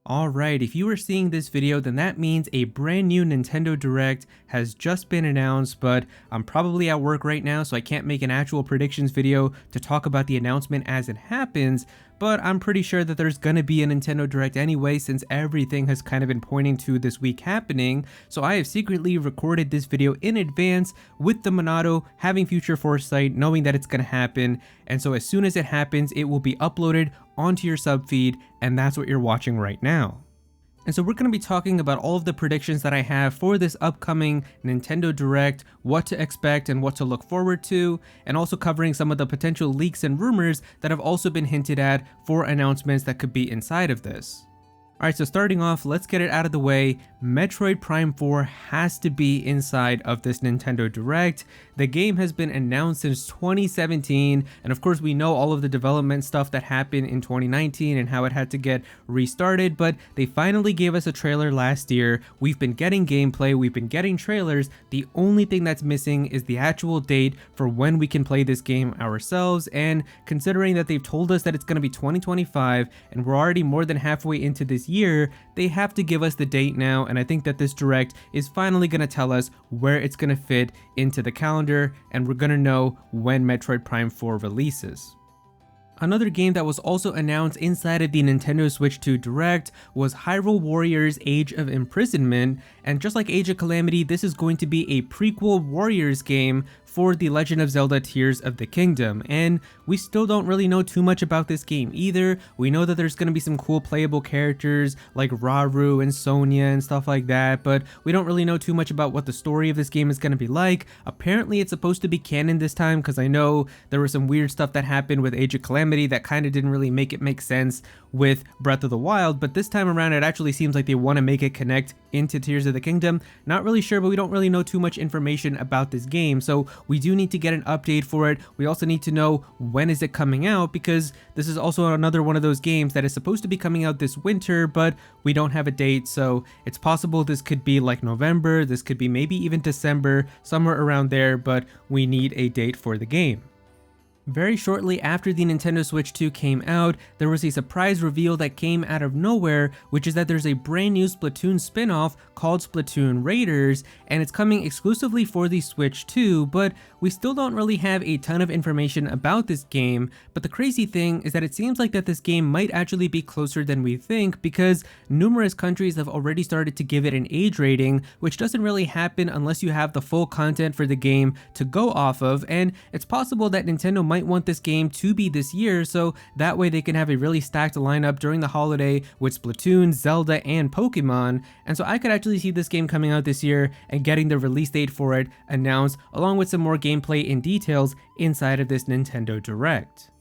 Alright, if you are seeing this video, then that means a brand new Nintendo Direct has just been announced, but I'm probably at work right now, so I can't make an actual predictions video to talk about the announcement as it happens, but I'm pretty sure that there's gonna be a Nintendo Direct anyway, since everything has kind of been pointing to this week happening. So I have secretly recorded this video in advance with the Monado, having future foresight, knowing that it's gonna happen, and so as soon as it happens, it will be uploaded onto your sub feed, and that's what you're watching right now. And so we're going to be talking about all of the predictions that I have for this upcoming Nintendo Direct, what to expect and what to look forward to, and also covering some of the potential leaks and rumors that have also been hinted at for announcements that could be inside of this. Alright, so starting off, let's get it out of the way. Metroid Prime 4 has to be inside of this Nintendo Direct. The game has been announced since 2017, and of course we know all of the development stuff that happened in 2019 and how it had to get restarted, but they finally gave us a trailer last year. We've been getting gameplay, we've been getting trailers. The only thing that's missing is the actual date for when we can play this game ourselves, and considering that they've told us that it's going to be 2025 and we're already more than halfway into this year, they have to give us the date now, and I think that this Direct is finally going to tell us where it's going to fit into the calendar, and we're going to know when Metroid Prime 4 releases. Another game that was also announced inside of the Nintendo Switch 2 Direct was Hyrule Warriors Age of Imprisonment, and just like Age of Calamity, this is going to be a prequel Warriors game for The Legend of Zelda Tears of the Kingdom, and we still don't really know too much about this game either. We know that there's going to be some cool playable characters like Rauru and Sonya and stuff like that, but we don't really know too much about what the story of this game is going to be like. Apparently it's supposed to be canon this time, because I know there was some weird stuff that happened with Age of Calamity that kind of didn't really make it make sense with Breath of the Wild, but this time around it actually seems like they want to make it connect into Tears of the Kingdom. Not really sure, but we don't really know too much information about this game, so we do need to get an update for it. We also need to know when is it coming out, because this is also another one of those games that is supposed to be coming out this winter, but we don't have a date, so it's possible this could be like November, this could be maybe even December, somewhere around there, but we need a date for the game. Very shortly after the Nintendo Switch 2 came out, there was a surprise reveal that came out of nowhere, which is that there's a brand new Splatoon spin-off called Splatoon Raiders, and it's coming exclusively for the Switch 2, but we still don't really have a ton of information about this game. But the crazy thing is that it seems like that this game might actually be closer than we think, because numerous countries have already started to give it an age rating, which doesn't really happen unless you have the full content for the game to go off of, and it's possible that Nintendo might want this game to be this year, so that way they can have a really stacked lineup during the holiday with Splatoon, Zelda, and Pokemon. And so I could actually see this game coming out this year and getting the release date for it announced, along with some more gameplay and details inside of this Nintendo Direct.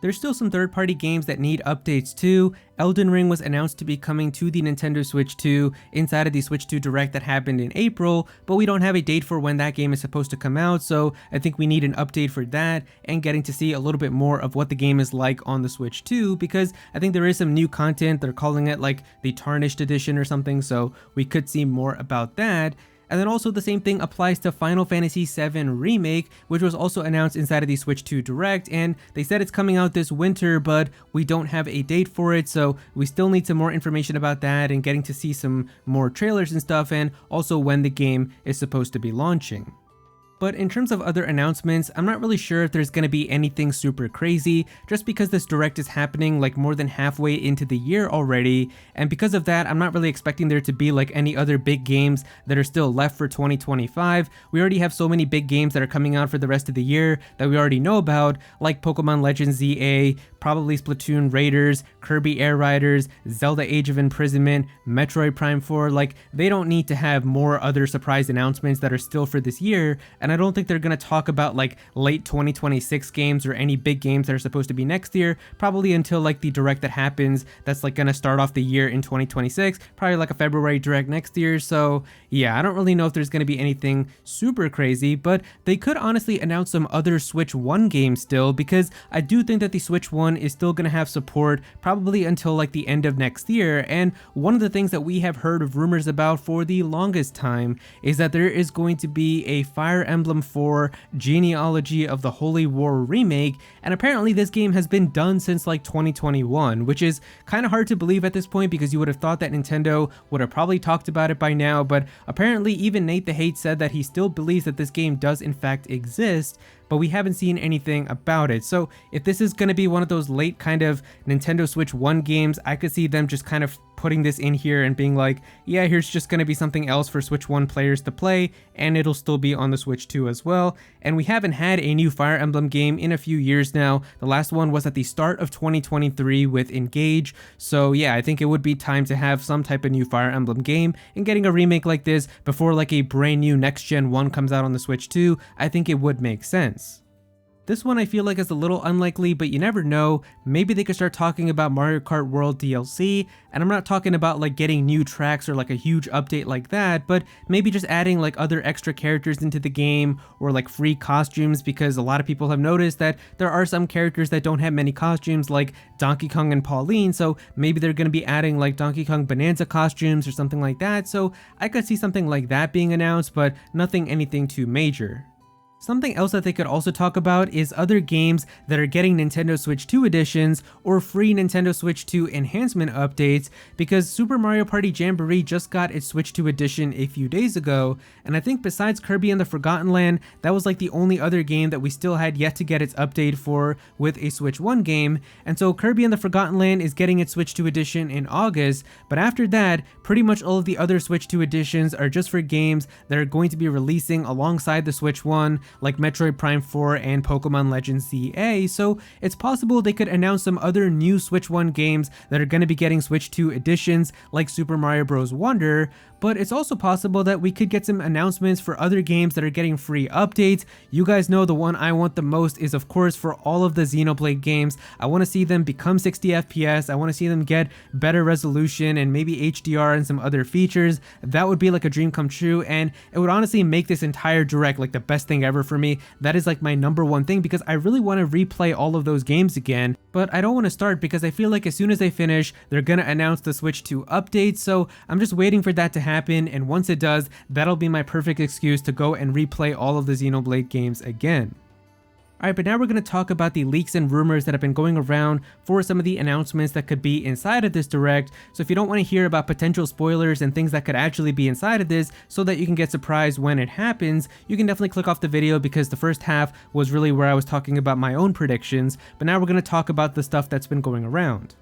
There's still some third-party games that need updates too. Elden Ring was announced to be coming to the Nintendo Switch 2 inside of the Switch 2 Direct that happened in April, but we don't have a date for when that game is supposed to come out, so I think we need an update for that and getting to see a little bit more of what the game is like on the Switch 2, because I think there is some new content. They're calling it like the Tarnished Edition or something, so we could see more about that. And then also the same thing applies to Final Fantasy VII Remake, which was also announced inside of the Switch 2 Direct, and they said it's coming out this winter, but we don't have a date for it, so we still need some more information about that and getting to see some more trailers and stuff, and also when the game is supposed to be launching. But in terms of other announcements, I'm not really sure if there's going to be anything super crazy, just because this Direct is happening like more than halfway into the year already, and because of that, I'm not really expecting there to be like any other big games that are still left for 2025. We already have so many big games that are coming out for the rest of the year that we already know about, like Pokemon Legends ZA, probably Splatoon Raiders, Kirby Air Riders, Zelda Age of Imprisonment, Metroid Prime 4, like they don't need to have more other surprise announcements that are still for this year, and I don't think they're going to talk about like late 2026 games or any big games that are supposed to be next year, probably until like the Direct that happens that's like going to start off the year in 2026, probably like a February Direct next year. So yeah, I don't really know if there's going to be anything super crazy, but they could honestly announce some other Switch 1 games still, because I do think that the Switch 1 is still going to have support probably until like the end of next year. And one of the things that we have heard of rumors about for the longest time is that there is going to be a Fire Emblem Emblem 4 Genealogy of the Holy War remake, and apparently this game has been done since like 2021, which is kind of hard to believe at this point because you would have thought that Nintendo would have probably talked about it by now, but apparently even Nate the Hate said that he still believes that this game does in fact exist, but we haven't seen anything about it. So if this is going to be one of those late kind of Nintendo Switch 1 games, I could see them just kind of putting this in here and being like, yeah, here's just going to be something else for Switch 1 players to play, and it'll still be on the Switch 2 as well. And we haven't had a new Fire Emblem game in a few years now. The last one was at the start of 2023 with Engage. So yeah, I think it would be time to have some type of new Fire Emblem game, and getting a remake like this before like a brand new next gen one comes out on the Switch 2, I think it would make sense. This one I feel like is a little unlikely, but you never know. Maybe they could start talking about Mario Kart World DLC, and I'm not talking about like getting new tracks or like a huge update like that, but maybe just adding like other extra characters into the game or like free costumes, because a lot of people have noticed that there are some characters that don't have many costumes like Donkey Kong and Pauline, so maybe they're going to be adding like Donkey Kong Bonanza costumes or something like that. So I could see something like that being announced, but anything too major. Something else that they could also talk about is other games that are getting Nintendo Switch 2 editions or free Nintendo Switch 2 enhancement updates, because Super Mario Party Jamboree just got its Switch 2 edition a few days ago, and I think besides Kirby and the Forgotten Land, that was like the only other game that we still had yet to get its update for with a Switch 1 game. And so Kirby and the Forgotten Land is getting its Switch 2 edition in August, but after that, pretty much all of the other Switch 2 editions are just for games that are going to be releasing alongside the Switch 1, like Metroid Prime 4 and Pokemon Legends ZA, so it's possible they could announce some other new Switch 1 games that are going to be getting Switch 2 editions, like Super Mario Bros. Wonder, but it's also possible that we could get some announcements for other games that are getting free updates. You guys know the one I want the most is of course for all of the Xenoblade games. I want to see them become 60 FPS, I want to see them get better resolution and maybe HDR and some other features. That would be like a dream come true, and it would honestly make this entire direct like the best thing ever for me. That is like my number one thing, because I really want to replay all of those games again, but I don't want to start because I feel like as soon as they finish, they're gonna announce the Switch 2 update, so I'm just waiting for that to happen, and once it does, that'll be my perfect excuse to go and replay all of the Xenoblade games again. Alright, but now we're going to talk about the leaks and rumors that have been going around for some of the announcements that could be inside of this direct. So if you don't want to hear about potential spoilers and things that could actually be inside of this so that you can get surprised when it happens, you can definitely click off the video, because the first half was really where I was talking about my own predictions, but now we're going to talk about the stuff that's been going around.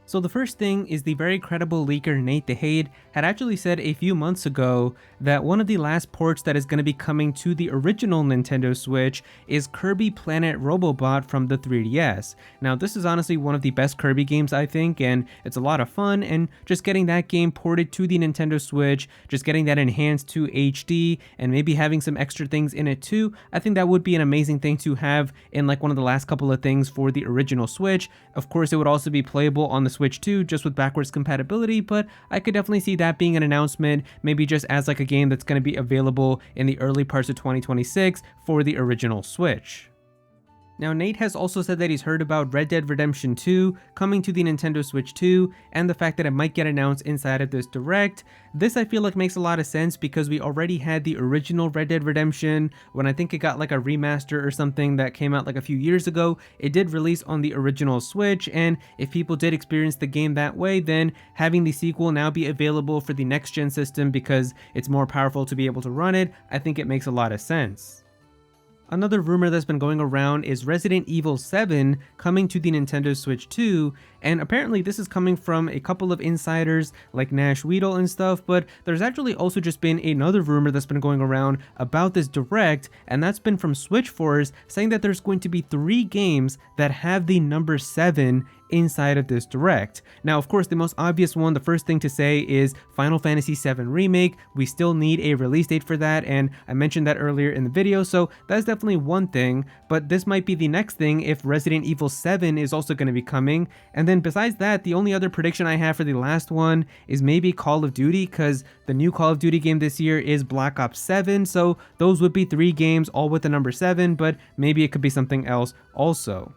So the first thing is the very credible leaker Nate the Hate had actually said a few months ago that one of the last ports that is going to be coming to the original Nintendo Switch is Kirby Planet Robobot from the 3DS. Now this is honestly one of the best Kirby games I think, and it's a lot of fun, and just getting that game ported to the Nintendo Switch, just getting that enhanced to HD, and maybe having some extra things in it too, I think that would be an amazing thing to have in like one of the last couple of things for the original Switch. Of course it would also be playable on the Switch 2 just with backwards compatibility, but I could definitely see that being an announcement, maybe just as like a game that's going to be available in the early parts of 2026 for the original Switch. Now Nate has also said that he's heard about Red Dead Redemption 2 coming to the Nintendo Switch 2, and the fact that it might get announced inside of this direct. This I feel like makes a lot of sense because we already had the original Red Dead Redemption when I think it got like a remaster or something that came out like a few years ago. It did release on the original Switch, and if people did experience the game that way, then having the sequel now be available for the next gen system because it's more powerful to be able to run it, I think it makes a lot of sense. Another rumor that's been going around is Resident Evil 7 coming to the Nintendo Switch 2, and apparently this is coming from a couple of insiders like Nash Weedle and stuff, but there's actually also just been another rumor that's been going around about this direct, and that's been from Switchforce saying that there's going to be 3 games that have the number 7 inside of this direct. Now of course the most obvious one, the first thing to say, is Final Fantasy VII Remake. We still need a release date for that, and I mentioned that earlier in the video, so that's definitely one thing, but this might be the next thing if Resident Evil 7 is also going to be coming. And then besides that, the only other prediction I have for the last one is maybe Call of Duty, because the new Call of Duty game this year is Black Ops 7, so those would be 3 games all with the number 7, but maybe it could be something else also.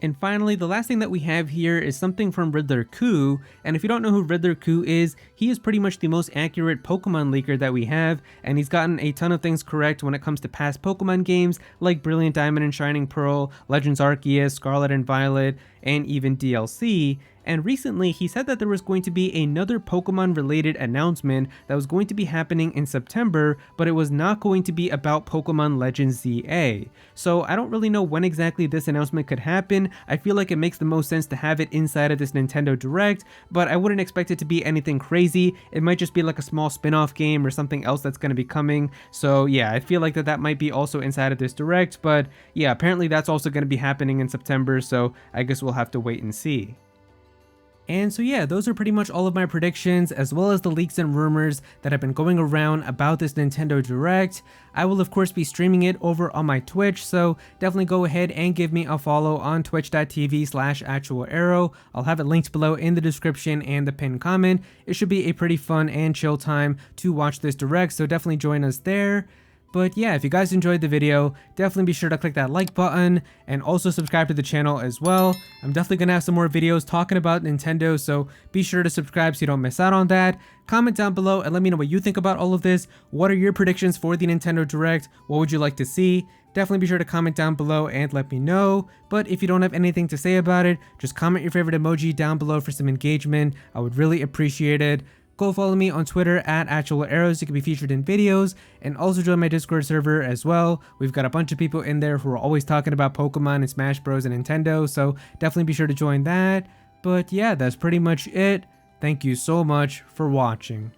And finally, the last thing that we have here is something from Riddler Coup, and if you don't know who Riddler Coup is, he is pretty much the most accurate Pokemon leaker that we have, and he's gotten a ton of things correct when it comes to past Pokemon games like Brilliant Diamond and Shining Pearl, Legends Arceus, Scarlet and Violet, and even DLC. And recently, he said that there was going to be another Pokemon-related announcement that was going to be happening in September, but it was not going to be about Pokemon Legends ZA. So I don't really know when exactly this announcement could happen. I feel like it makes the most sense to have it inside of this Nintendo Direct, but I wouldn't expect it to be anything crazy. It might just be like a small spin-off game or something else that's going to be coming. So yeah, I feel like that might be also inside of this Direct, but yeah, apparently that's also going to be happening in September, so I guess we'll have to wait and see. And so yeah, those are pretty much all of my predictions, as well as the leaks and rumors that have been going around about this Nintendo Direct. I will of course be streaming it over on my Twitch, so definitely go ahead and give me a follow on twitch.tv/actualaero. I'll have it linked below in the description and the pinned comment. It should be a pretty fun and chill time to watch this Direct, so definitely join us there. But yeah, if you guys enjoyed the video, definitely be sure to click that like button and also subscribe to the channel as well. I'm definitely going to have some more videos talking about Nintendo, so be sure to subscribe so you don't miss out on that. Comment down below and let me know what you think about all of this. What are your predictions for the Nintendo Direct? What would you like to see? Definitely be sure to comment down below and let me know. But if you don't have anything to say about it, just comment your favorite emoji down below for some engagement. I would really appreciate it. Go follow me on Twitter at actualaero so you can be featured in videos, and also join my Discord server as well. We've got a bunch of people in there who are always talking about Pokemon and Smash Bros and Nintendo, so definitely be sure to join that. But yeah, that's pretty much it. Thank you so much for watching.